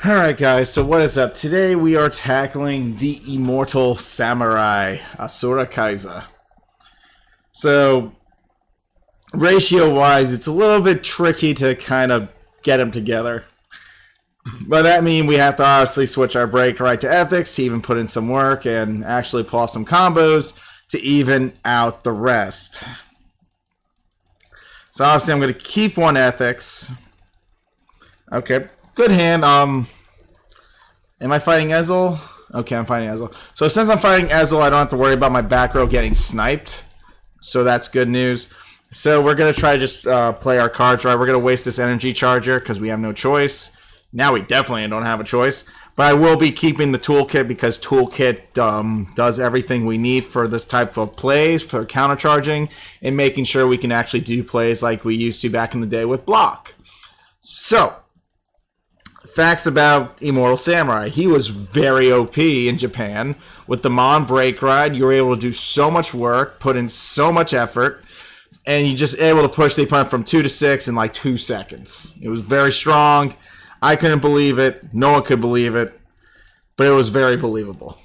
Alright guys, so what is up? Today we are tackling the Immortal Samurai, Asura Kaiser. So, ratio-wise, it's a little bit tricky to kind of get them together. But that means we have to obviously switch our break right to ethics to even put in some work and actually pull off some combos to even out the rest. So obviously I'm going to keep one ethics. Okay. Good hand. Am I fighting Zeal? Okay, I'm fighting Zeal. So since I'm fighting Zeal, I don't have to worry about my back row getting sniped. So that's good news. So we're going to try to just play our cards right. We're going to waste this energy charger because we have no choice. Now we definitely don't have a choice. But I will be keeping the toolkit because toolkit does everything we need for this type of plays, for countercharging, and making sure we can actually do plays like we used to back in the day with block. So, facts about Immortal Samurai. He was very OP in Japan. With the Mon Break Ride, you were able to do so much work, put in so much effort, and you're just able to push the opponent from 2 to 6 in like 2 seconds. It was very strong. I couldn't believe it. No one could believe it. But it was very believable.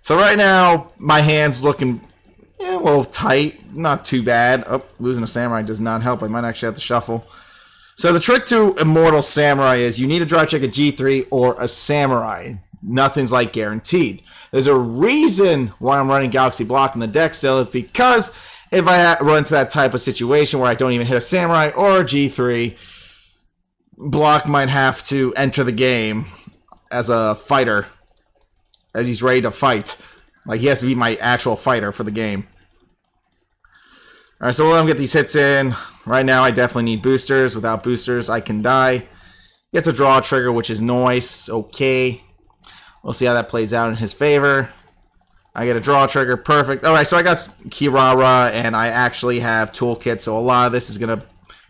So right now, my hand's looking a little tight. Not too bad. Oh, losing a Samurai does not help. I might actually have to shuffle. So the trick to Immortal Samurai is you need to drive check a G3 or a Samurai. Nothing's like guaranteed. There's a reason why I'm running Galaxy Block in the deck still. Is because if I run into that type of situation where I don't even hit a Samurai or a G3, Block might have to enter the game as a fighter, as he's ready to fight. Like he has to be my actual fighter for the game. Alright, so we'll let him get these hits in. Right now, I definitely need boosters. Without boosters, I can die. Gets a draw trigger, which is nice. Okay. We'll see how that plays out in his favor. I get a draw trigger. Perfect. Alright, so I got Kirara, and I actually have toolkit, so a lot of this is going to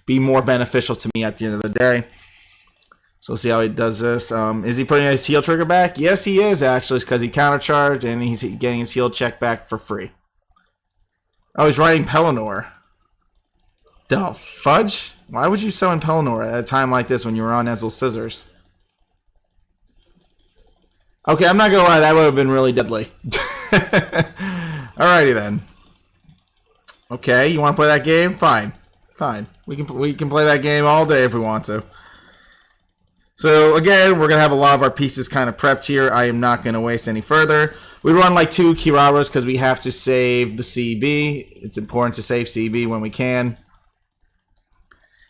be more beneficial to me at the end of the day. So we'll see how he does this. Is he putting his heal trigger back? Yes, he is, actually, because he countercharged, and he's getting his heal check back for free. Oh, he's riding Pelennor. The fudge? Why would you summon Pelennor at a time like this when you were on Ezreal Scissors? Okay, I'm not gonna lie, that would have been really deadly. Alrighty then. Okay, you want to play that game? Fine, fine. We can play that game all day if we want to. So again, we're gonna have a lot of our pieces kind of prepped here. I am not gonna waste any further. We run like 2 Kiraras because we have to save the CB. It's important to save CB when we can.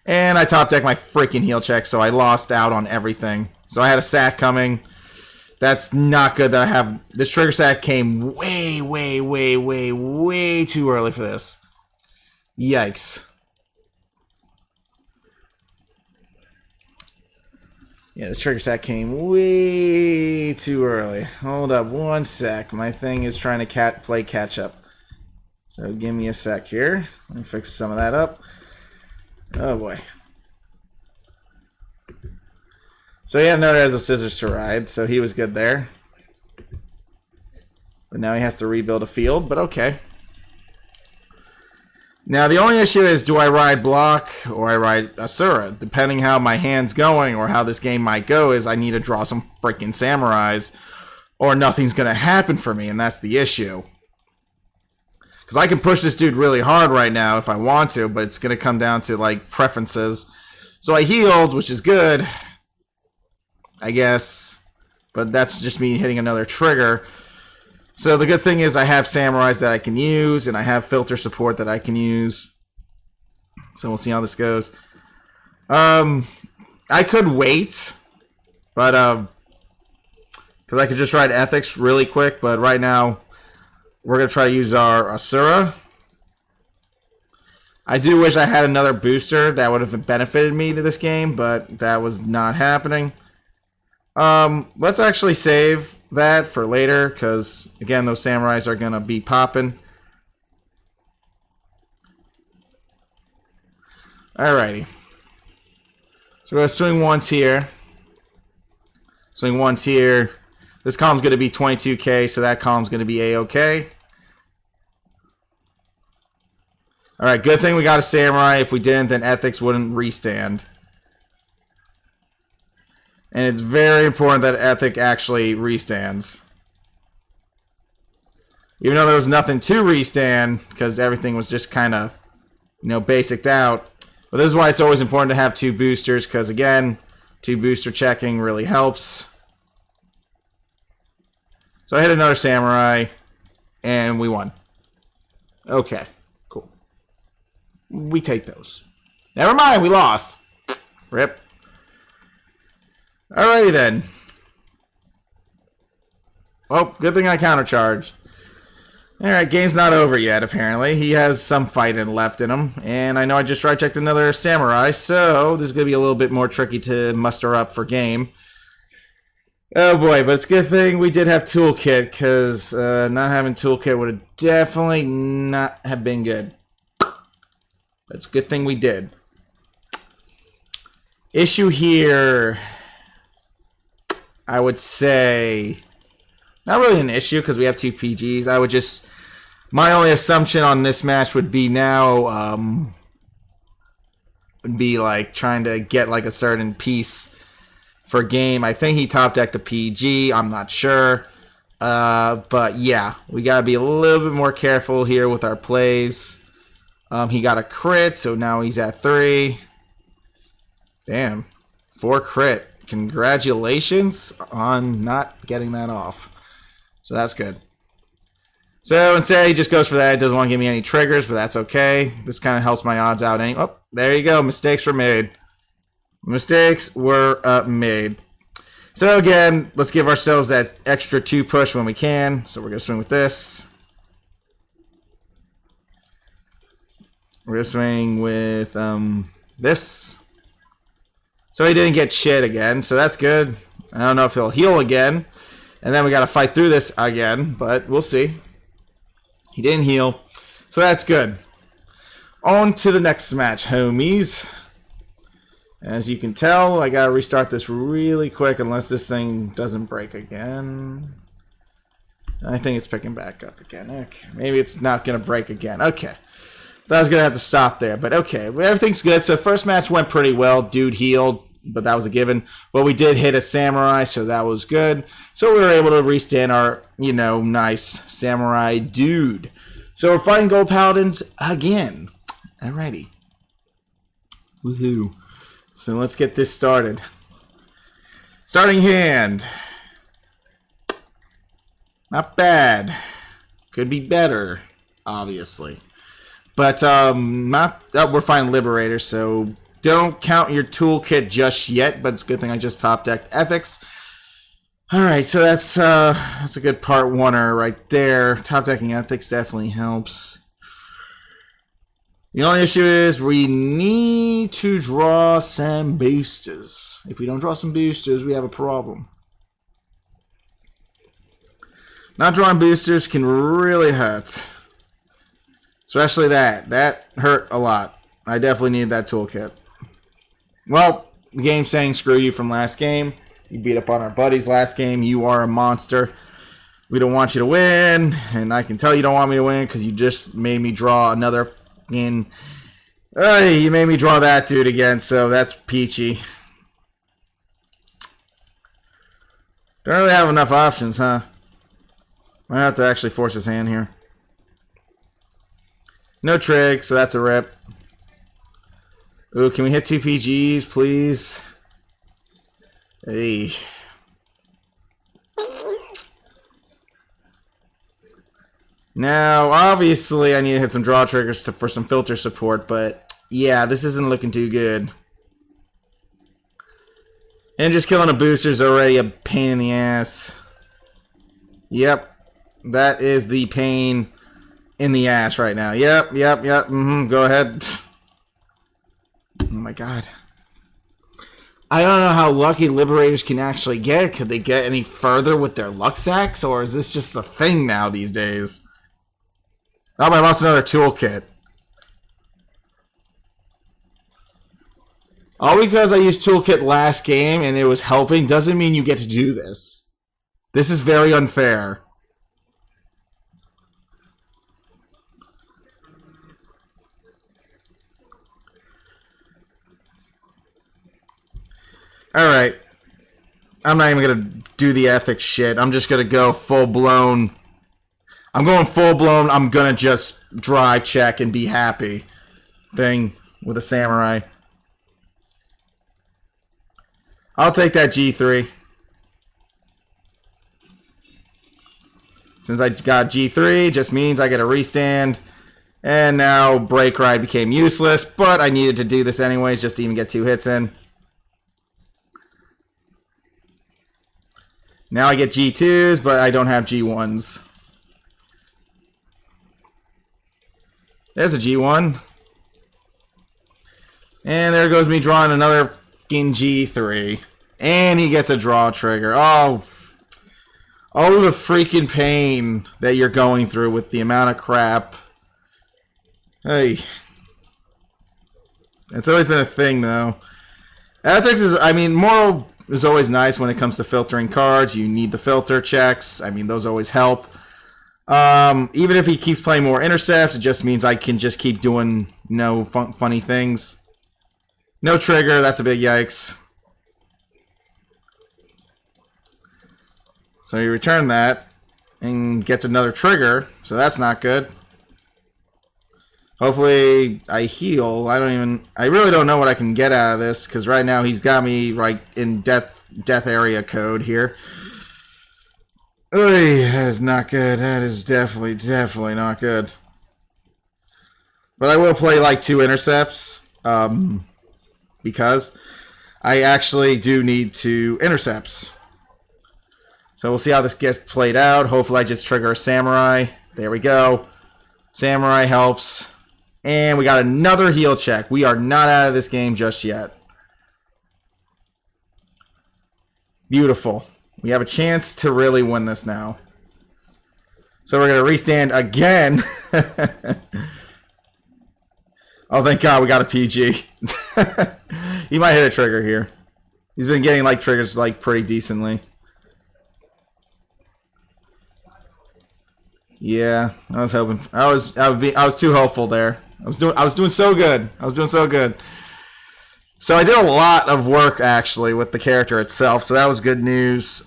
And I top deck my freaking heal check, so I lost out on everything. So I had a sack coming. That's not good that I have... This trigger sack came way too early for this. Yikes. Yeah, the trigger sack came way too early. Hold up one sec. My thing is trying to play catch up. So give me a sec here. Let me fix some of that up. Oh boy. So he had another Ezreal Scissors to ride, so he was good there. But now he has to rebuild a field, but okay. Now the only issue is, do I ride Block or I ride Asura? Depending how my hand's going or how this game might go, is I need to draw some freaking Samurais or nothing's going to happen for me, and that's the issue. Because I can push this dude really hard right now if I want to, but it's going to come down to like preferences. So I healed, which is good, I guess. But that's just me hitting another trigger. So the good thing is I have Samurais that I can use, and I have filter support that I can use. So we'll see how this goes. I could wait, but because I could just ride Ethics really quick, but right now we're going to try to use our Asura. I do wish I had another booster that would have benefited me to this game, but that was not happening. Let's actually save that for later, because, again, those Samurais are going to be popping. Alrighty. So we're going to swing once here. Swing once here. This column's going to be 22k, so that column's going to be A-OK. Alright, good thing we got a Samurai. If we didn't, then Ethics wouldn't restand. And it's very important that Ethic actually restands. Even though there was nothing to restand, because everything was just kind of, you know, basiced out. But this is why it's always important to have 2 boosters, because again, 2 booster checking really helps. So I hit another Samurai, and we won. Okay, cool. We take those. Never mind, we lost. Rip. Alrighty then. Well, good thing I countercharged. Alright, game's not over yet, apparently. He has some fighting left in him. And I know I just try checked another Samurai, so this is going to be a little bit more tricky to muster up for game. Oh boy, but it's a good thing we did have Toolkit, because not having Toolkit would have definitely not have been good. But it's a good thing we did. Issue here, I would say... Not really an issue because we have 2 PGs. I would just... My only assumption on this match would be now... would be like trying to get like a certain piece for game. I think he top decked a PG. I'm not sure. But yeah, we got to be a little bit more careful here with our plays. He got a crit, so now he's at 3. Damn. 4 crit. Congratulations on not getting that off. So that's good. So instead, he just goes for that. He doesn't want to give me any triggers, but that's okay. This kind of helps my odds out. Oh, there you go. Mistakes were made. Mistakes were made. So again, let's give ourselves that extra 2 push when we can. So we're going to swing with this. We're going to swing with this. So he didn't get shit again, so that's good. I don't know if he'll heal again. And then we got to fight through this again, but we'll see. He didn't heal, so that's good. On to the next match, homies. As you can tell, I got to restart this really quick unless this thing doesn't break again. I think it's picking back up again. Okay, maybe it's not going to break again. Okay. I was going to have to stop there, but okay. Everything's good. So first match went pretty well. Dude healed, but that was a given. But we did hit a Samurai, so that was good. So we were able to restand our, you know, nice Samurai dude. So we're fighting Gold Paladins again. Alrighty. Woohoo. So let's get this started. Starting hand. Not bad. Could be better, obviously. But we're fighting Liberators, so don't count your toolkit just yet. But it's a good thing I just top decked Ethics. All right, so that's a good part oneer right there. Top decking Ethics definitely helps. The only issue is we need to draw some boosters. If we don't draw some boosters, we have a problem. Not drawing boosters can really hurt. Especially that. That hurt a lot. I definitely need that toolkit. Well, the game's saying screw you from last game. You beat up on our buddies last game. You are a monster. We don't want you to win. And I can tell you don't want me to win because you just made me draw another fucking... you made me draw that dude again, so that's peachy. Don't really have enough options, huh? Might have to actually force his hand here. No trig, so that's a rip. Ooh, can we hit 2 PGs, please? Hey. Now, obviously, I need to hit some draw triggers for some filter support, but yeah, this isn't looking too good. And just killing a booster is already a pain in the ass. Yep, that is the pain in the ass right now. Yep. Go ahead. Oh my god. I don't know how lucky Liberators can actually get. Could they get any further with their luck sacks, or is this just a thing now these days? Oh, I lost another toolkit. All because I used toolkit last game and it was helping doesn't mean you get to do this. This is very unfair. Alright. I'm not even gonna do the ethics shit. I'm just gonna go full blown. I'm going full blown. I'm gonna just drive check and be happy. Thing with a samurai. I'll take that G3. Since I got G3, just means I get a restand. And now Break Ride became useless, but I needed to do this anyways just to even get 2 hits in. Now I get G2s, but I don't have G1s. There's a G1. And there goes me drawing another fucking G3. And he gets a draw trigger. Oh, the freaking pain that you're going through with the amount of crap. Hey. It's always been a thing, though. Ethics is, I mean, Moral is always nice when it comes to filtering cards. You need the filter checks. I mean, those always help. Even if he keeps playing more intercepts, it just means I can just keep doing, funny things. No trigger, that's a big yikes. So you return that and gets another trigger, so that's not good. Hopefully I heal. I really don't know what I can get out of this, because right now he's got me right in death area code here. Oy, that is not good. That is definitely not good. But I will play like 2 intercepts, because I actually do need 2 intercepts. So we'll see how this gets played out. Hopefully I just trigger a samurai. There we go. Samurai helps. And we got another heal check. We are not out of this game just yet. Beautiful. We have a chance to really win this now. So we're going to restand again. Oh, thank God we got a PG. He might hit a trigger here. He's been getting like triggers like pretty decently. Yeah, I was hoping. I was too hopeful there. I was doing so good. So I did a lot of work actually with the character itself. So that was good news.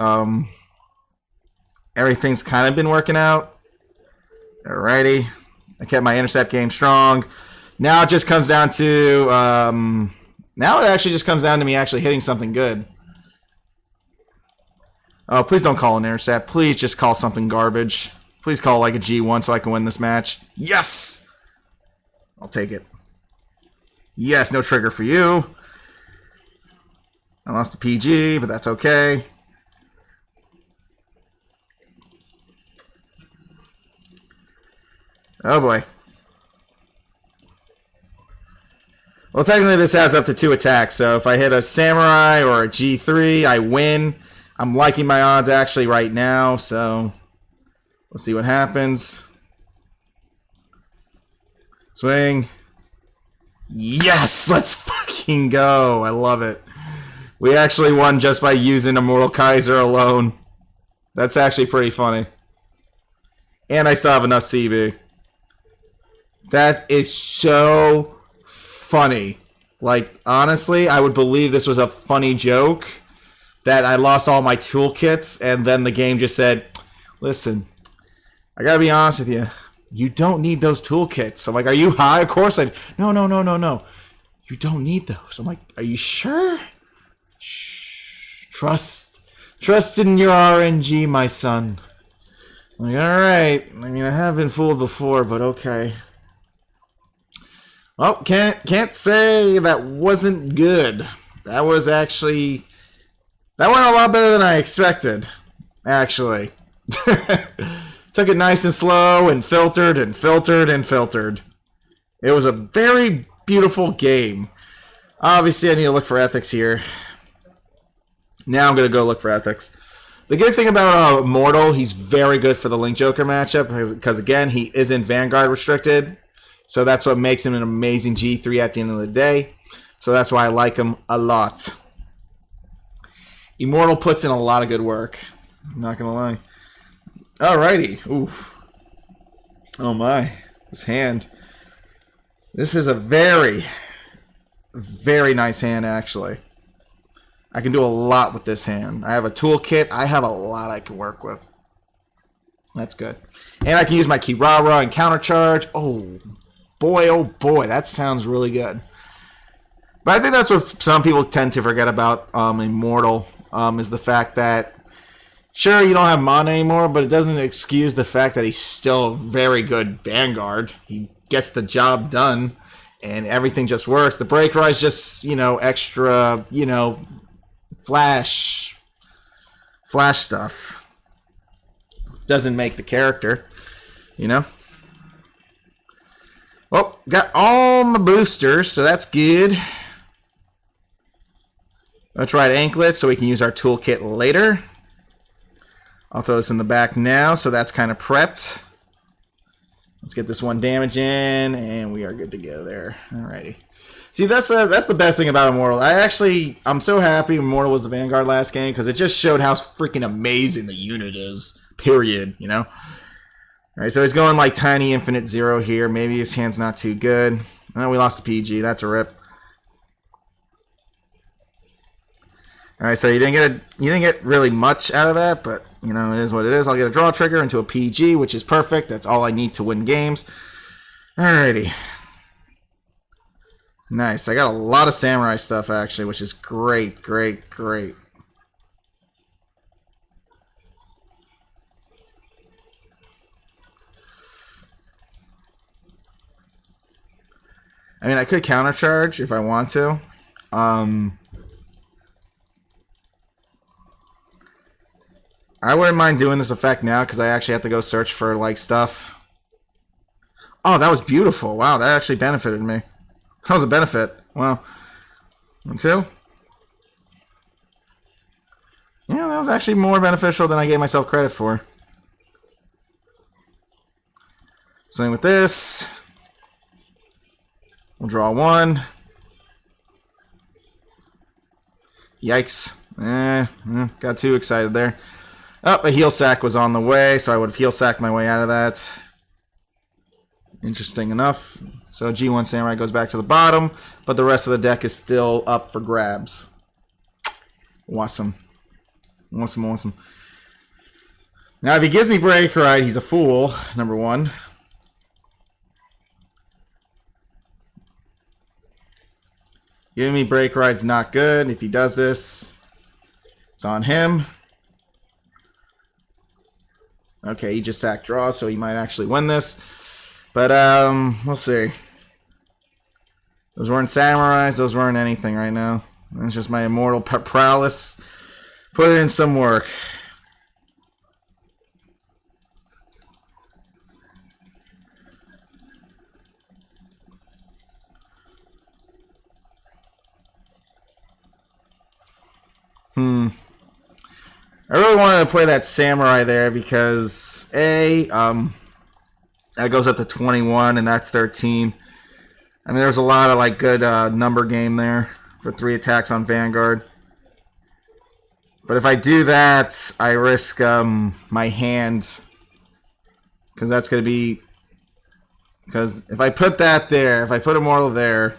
Everything's kind of been working out. Alrighty, I kept my intercept game strong. Now it just comes down to now it actually just comes down to me actually hitting something good. Oh, please don't call an intercept. Please just call something garbage. Please call like a G1 so I can win this match. Yes! I'll take it. Yes, no trigger for you. I lost a PG, but that's okay. Oh boy. Well, technically this has up to 2 attacks, so if I hit a Samurai or a G3, I win. I'm liking my odds actually right now, so let's see what happens. Swing. Yes! Let's fucking go! I love it. We actually won just by using Immortal Kaiser alone. That's actually pretty funny. And I still have enough CB. That is so funny. Like, honestly, I would believe this was a funny joke. That I lost all my toolkits, and then the game just said, listen, I gotta be honest with you. You don't need those toolkits. I'm like, are you high? Of course I... No. You don't need those. I'm like, are you sure? Shh. Trust in your RNG, my son. I'm like, alright. I mean, I have been fooled before, but okay. Well, can't say that wasn't good. That was actually... That went a lot better than I expected, actually. Took it nice and slow and filtered and filtered and filtered. It was a very beautiful game. Obviously, I need to look for ethics here. Now I'm going to go look for ethics. The good thing about Immortal, he's very good for the Link Joker matchup because, again, he isn't Vanguard restricted. So that's what makes him an amazing G3 at the end of the day. So that's why I like him a lot. Immortal puts in a lot of good work. I'm not going to lie. Alrighty. Oof. Oh my. This hand. This is a very, very nice hand, actually. I can do a lot with this hand. I have a toolkit. I have a lot I can work with. That's good. And I can use my Kirara and countercharge. Oh boy, that sounds really good. But I think that's what some people tend to forget about Immortal, is the fact that, sure, you don't have mana anymore, but it doesn't excuse the fact that he's still a very good Vanguard. He gets the job done, and everything just works. The break rise just, extra, flash stuff. Doesn't make the character, Well, got all my boosters, so that's good. Let's ride Anklet so we can use our toolkit later. I'll throw this in the back now, so that's kind of prepped. Let's get this one damage in, and we are good to go there. Alrighty. See, that's the best thing about Immortal. I'm so happy Immortal was the Vanguard last game, because it just showed how freaking amazing the unit is. Period, Alright, so he's going like tiny infinite 0 here. Maybe his hand's not too good. Oh, we lost a PG. That's a rip. Alright, so you didn't get really much out of that, but it is what it is. I'll get a draw trigger into a PG, which is perfect. That's all I need to win games. Alrighty. Nice. I got a lot of samurai stuff actually, which is great, great, great. I mean, I could countercharge if I want to. I wouldn't mind doing this effect now because I actually have to go search for like stuff. Oh, that was beautiful. Wow, that actually benefited me. That was a benefit. Well, 1, 2. Yeah, that was actually more beneficial than I gave myself credit for. Swing with this. We'll draw 1. Yikes. Got too excited there. Oh, a heal sack was on the way, so I would have heal sacked my way out of that. Interesting enough. So G1 Samurai goes back to the bottom, but the rest of the deck is still up for grabs. Awesome. Awesome, awesome. Now, if he gives me Break Ride, he's a fool, number 1. Giving me Break Ride's not good. If he does this, it's on him. Okay, he just sacked draw, so he might actually win this. But, we'll see. Those weren't samurais. Those weren't anything right now. It's just my immortal prowess. Put it in some work. I really wanted to play that samurai there because that goes up to 21 and that's 13. I mean, there's a lot of like good number game there for 3 attacks on Vanguard. But if I do that, I risk my hand, because that's going to be, because if I put that there, if I put Immortal there,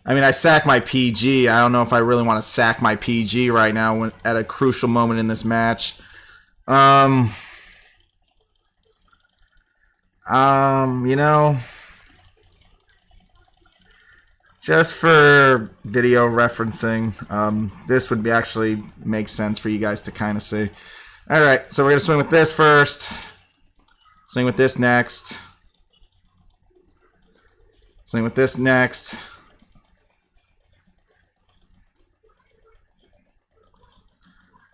I mean, I sack my PG. I don't know if I really want to sack my PG right now at a crucial moment in this match. Just for video referencing, this would be actually make sense for you guys to kind of see. All right, so we're gonna swing with this first. Swing with this next. Swing with this next.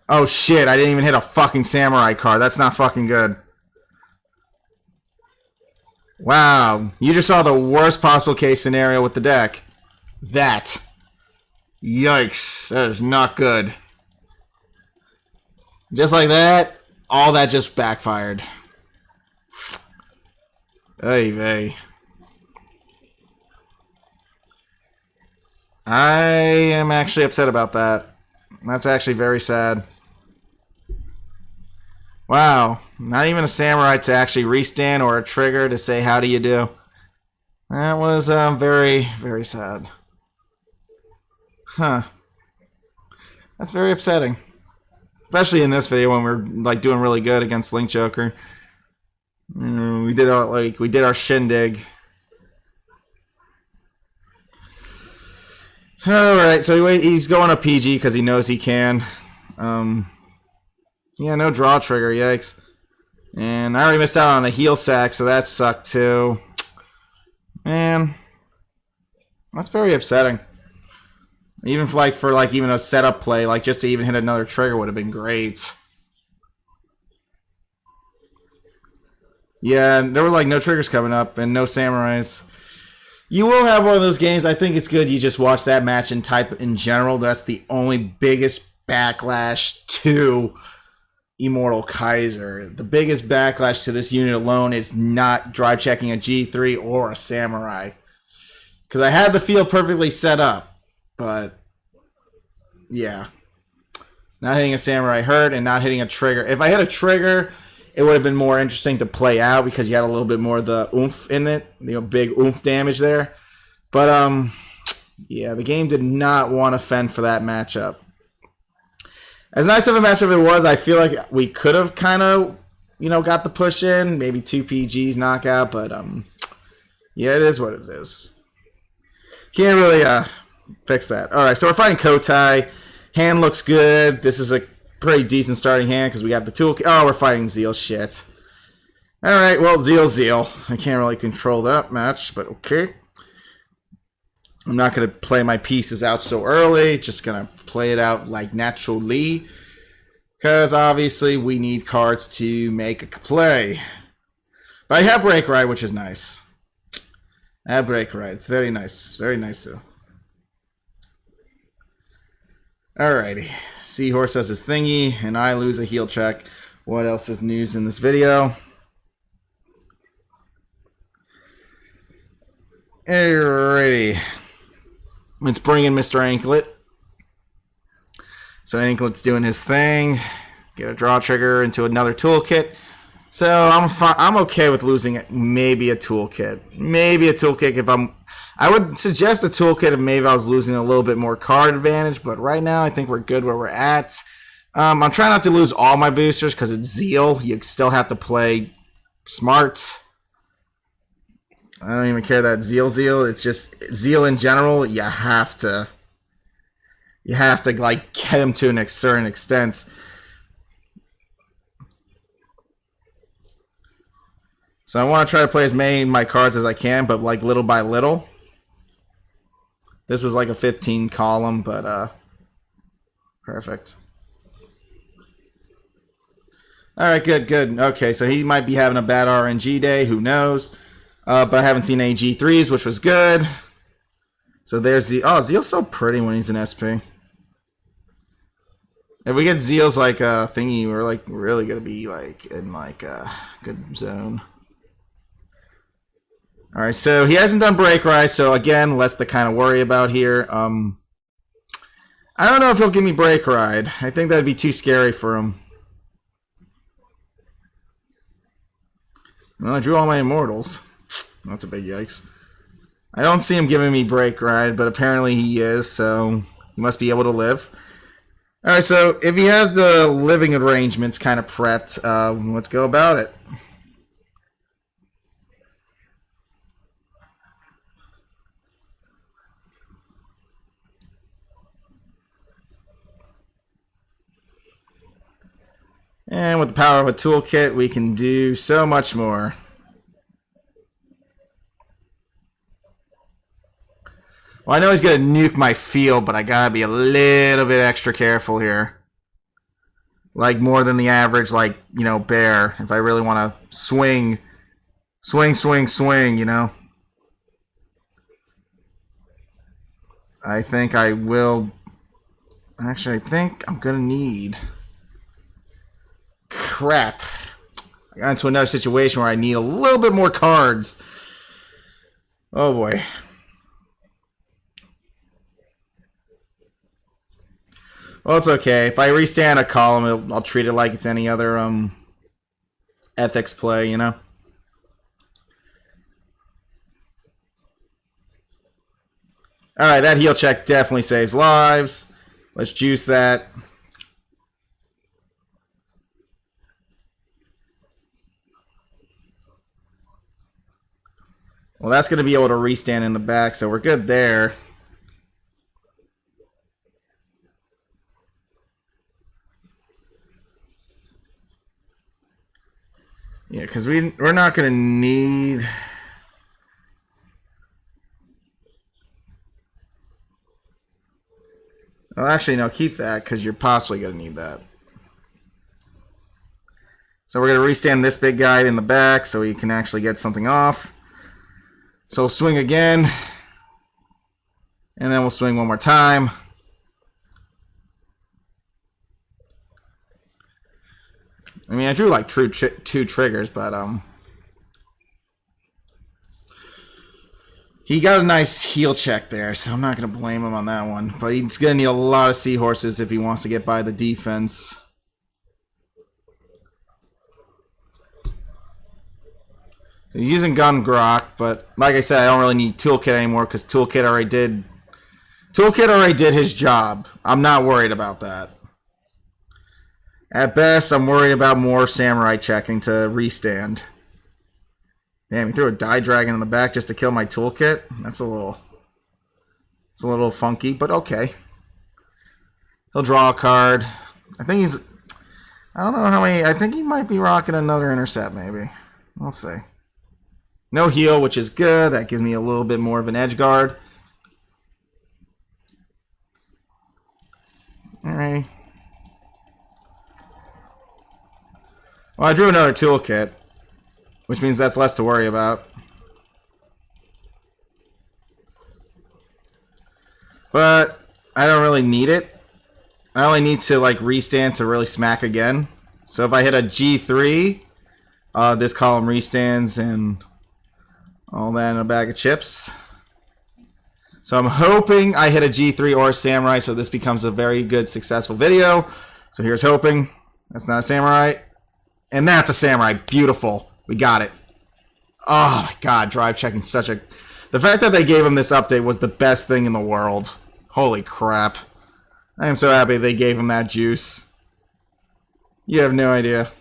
Oh shit, I didn't even hit a fucking samurai card. That's not fucking good. Wow, you just saw the worst possible case scenario with the deck. That. Yikes, that is not good. Just like that, all that just backfired. Ay vey. I am actually upset about that. That's actually very sad. Wow, not even a samurai to actually restand or a trigger to say how do you do. That was very, very sad. Huh. That's very upsetting. Especially in this video when we're like doing really good against Link Joker. We did our shindig. All right, so he's going to PG because he knows he can. Yeah, no draw trigger. Yikes! And I already missed out on a heal sack, so that sucked too. Man, that's very upsetting. Even for even a setup play, like just to even hit another trigger would have been great. Yeah, there were like no triggers coming up and no samurais. You will have one of those games. I think it's good you just watch that match and type in general. That's the only biggest backlash to Immortal Kaiser. The biggest backlash to this unit alone is not drive checking a G3 or a samurai. Because I had the field perfectly set up. But, yeah. Not hitting a samurai hurt and not hitting a trigger. If I hit a trigger, it would have been more interesting to play out because you had a little bit more of the oomph in it. You know, big oomph damage there. But, yeah, the game did not want to fend for that matchup. As nice of a matchup it was, I feel like we could have kind of, got the push in. Maybe 2 PGs knockout, but, yeah, it is what it is. Can't really, fix that. All right, so we're fighting Kotai. Hand looks good. This is a pretty decent starting hand because we got the tool. Oh, we're fighting Zeal. Shit. All right, well, Zeal. I can't really control that match, but okay. I'm not going to play my pieces out so early. Just going to play it out like naturally because obviously we need cards to make a play. But I have Break Ride, which is nice. I have Break Ride. It's very nice. Very nice, too. Alrighty. Seahorse does his thingy, and I lose a heal check. What else is news in this video? Alrighty. Let's bring in Mr. Anklet. So Anklet's doing his thing. Get a draw trigger into another toolkit. So I'm okay with losing maybe a toolkit. Maybe a toolkit if I would suggest a toolkit if maybe I was losing a little bit more card advantage, but right now I think we're good where we're at. I'm trying not to lose all my boosters because it's Zeal. You still have to play smart. I don't even care that Zeal. It's just Zeal in general. You have to like get him to a certain extent. So I want to try to play as many of my cards as I can, but like little by little. This was like a 15 column, but perfect. Alright, good. Okay, so he might be having a bad RNG day, who knows. But I haven't seen any G3s, which was good. So there's the... Oh, Zeal's so pretty when he's in SP. If we get Zeal's like thingy, we're like really gonna be like in like a good zone. Alright, so he hasn't done Break Rise, so again, less to kind of worry about here. I don't know if he'll give me Break Ride. I think that'd be too scary for him. Well, I drew all my Immortals. That's a big yikes. I don't see him giving me Break Ride, but apparently he is, so he must be able to live. Alright, so if he has the living arrangements kind of prepped, let's go about it. And with the power of a toolkit, we can do so much more. Well, I know he's going to nuke my field, but I got to be a little bit extra careful here. Like more than the average, like, bear. If I really want to swing, I think I will... Actually, I think I'm going to need... Crap. I got into another situation where I need a little bit more cards. Oh boy. Well, it's okay. If I restand a column, I'll treat it like it's any other ethics play, Alright, that heal check definitely saves lives. Let's juice that. Well, that's going to be able to restand in the back, so we're good there. Yeah, because we're not going to need... Oh, actually, no, keep that, because you're possibly going to need that. So we're going to restand this big guy in the back so he can actually get something off. So we'll swing again. And then we'll swing one more time. I mean, I drew like two triggers, but he got a nice heal check there, so I'm not going to blame him on that one. But he's going to need a lot of seahorses if he wants to get by the defense. So he's using Gun Grok, but like I said, I don't really need Toolkit anymore because Toolkit already did his job. I'm not worried about that. At best, I'm worried about more Samurai checking to restand. Damn, he threw a Die Dragon in the back just to kill my Toolkit? It's a little funky, but okay. He'll draw a card. I think he's... I don't know how many... I think he might be rocking another intercept, maybe. We'll see. No heal, which is good. That gives me a little bit more of an edge guard. Alright. Well, I drew another Toolkit, which means that's less to worry about. But I don't really need it. I only need to like restand to really smack again. So if I hit a G3, this column restands and all that in a bag of chips. So I'm hoping I hit a G3 or a Samurai, so this becomes a very good, successful video. So here's hoping. That's not a Samurai. And that's a Samurai. Beautiful. We got it. Oh my god, drive checking such a... The fact that they gave him this update was the best thing in the world. Holy crap. I am so happy they gave him that juice. You have no idea.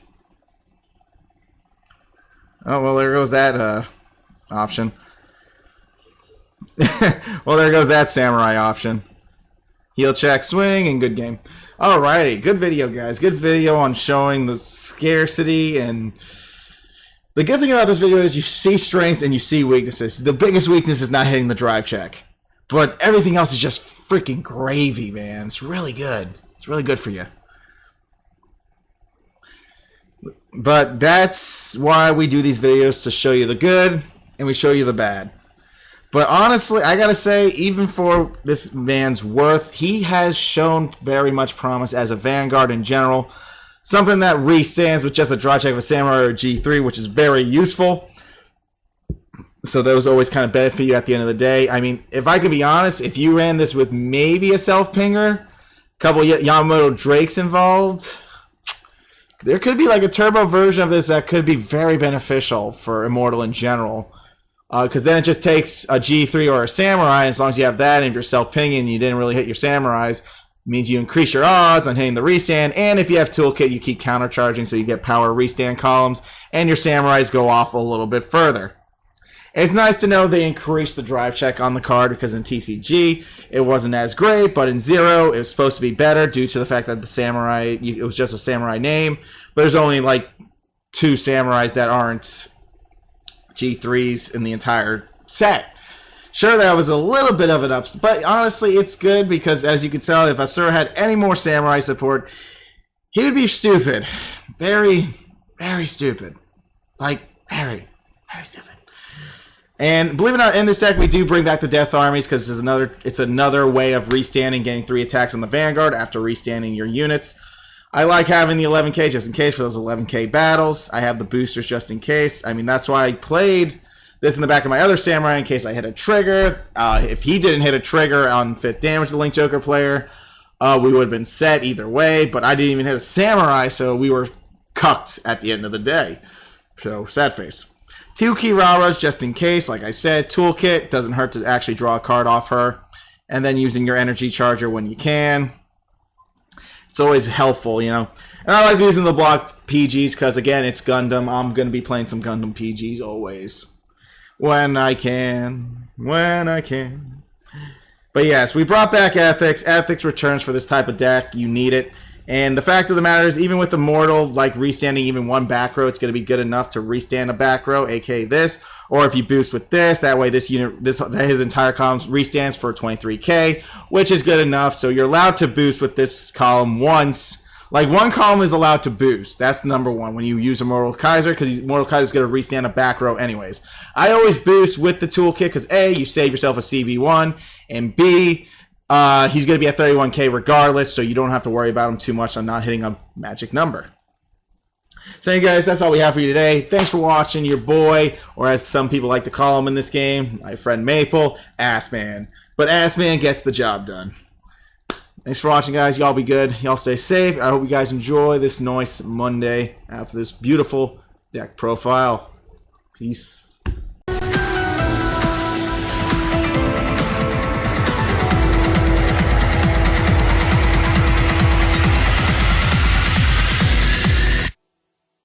Oh, well, there goes that option. Well, there goes that Samurai option. Heal check, swing, and good game. Alrighty, good video, guys. Good video on showing the scarcity, and the good thing about this video is you see strengths and you see weaknesses. The biggest weakness is not hitting the drive check, but everything else is just freaking gravy, man. It's really good. It's really good for you. But that's why we do these videos, to show you the good and we show you the bad. But honestly, I gotta say, even for this man's worth, he has shown very much promise as a Vanguard in general. Something that restands with just a draw check of a Samurai or a G3, which is very useful. So those always kind of benefit you at the end of the day. I mean, if I can be honest, if you ran this with maybe a self-pinger, a couple Yamamoto Drakes involved, there could be like a turbo version of this that could be very beneficial for Immortal in general. Because then it just takes a G3 or a Samurai, and as long as you have that, and if you're self-pinging and you didn't really hit your Samurais, it means you increase your odds on hitting the restand, and if you have Toolkit, you keep countercharging, so you get power restand columns, and your Samurais go off a little bit further. It's nice to know they increased the drive check on the card, because in TCG, it wasn't as great, but in Zero, it was supposed to be better due to the fact that the Samurai, it was just a Samurai name, but there's only like 2 Samurais that aren't G3s in the entire set. Sure, that was a little bit of an ups, but honestly, it's good because, as you can tell, if Asura had any more Samurai support, he would be stupid. Very, very stupid. Like, very, very stupid. And believe it or not, in this deck, we do bring back the Death Armies because it's another way of restanding, getting 3 attacks on the Vanguard after restanding your units. I like having the 11k just in case for those 11k battles. I have the boosters just in case. I mean, that's why I played this in the back of my other Samurai in case I hit a trigger. If he didn't hit a trigger on 5th damage to the Link Joker player, we would have been set either way. But I didn't even hit a Samurai, so we were cucked at the end of the day. So, sad face. 2 Kiraras just in case. Like I said, Toolkit doesn't hurt to actually draw a card off her. and then using your energy charger when you can. It's always helpful, you know. And I like using the block PGs because, again, it's Gundam. I'm going to be playing some Gundam PGs always. When I can. When I can. But yes, we brought back Ethics. Ethics returns for this type of deck. You need it. And the fact of the matter is, even with Immortal, like restanding even one back row, it's going to be good enough to restand a back row, aka this. Or if you boost with this, that way this unit, his entire column restands for 23k, which is good enough. So you're allowed to boost with this column once. Like, one column is allowed to boost. That's number one when you use Immortal Kaiser, because Immortal Kaiser is going to restand a back row anyways. I always boost with the toolkit because A, you save yourself a CB1, and B, he's going to be at 31k regardless, so you don't have to worry about him too much on not hitting a magic number. So, hey guys, that's all we have for you today. Thanks for watching your boy, or as some people like to call him in this game, my friend Maple, Assman. But Assman gets the job done. Thanks for watching, guys. Y'all be good. Y'all stay safe. I hope you guys enjoy this nice Monday after this beautiful deck profile. Peace.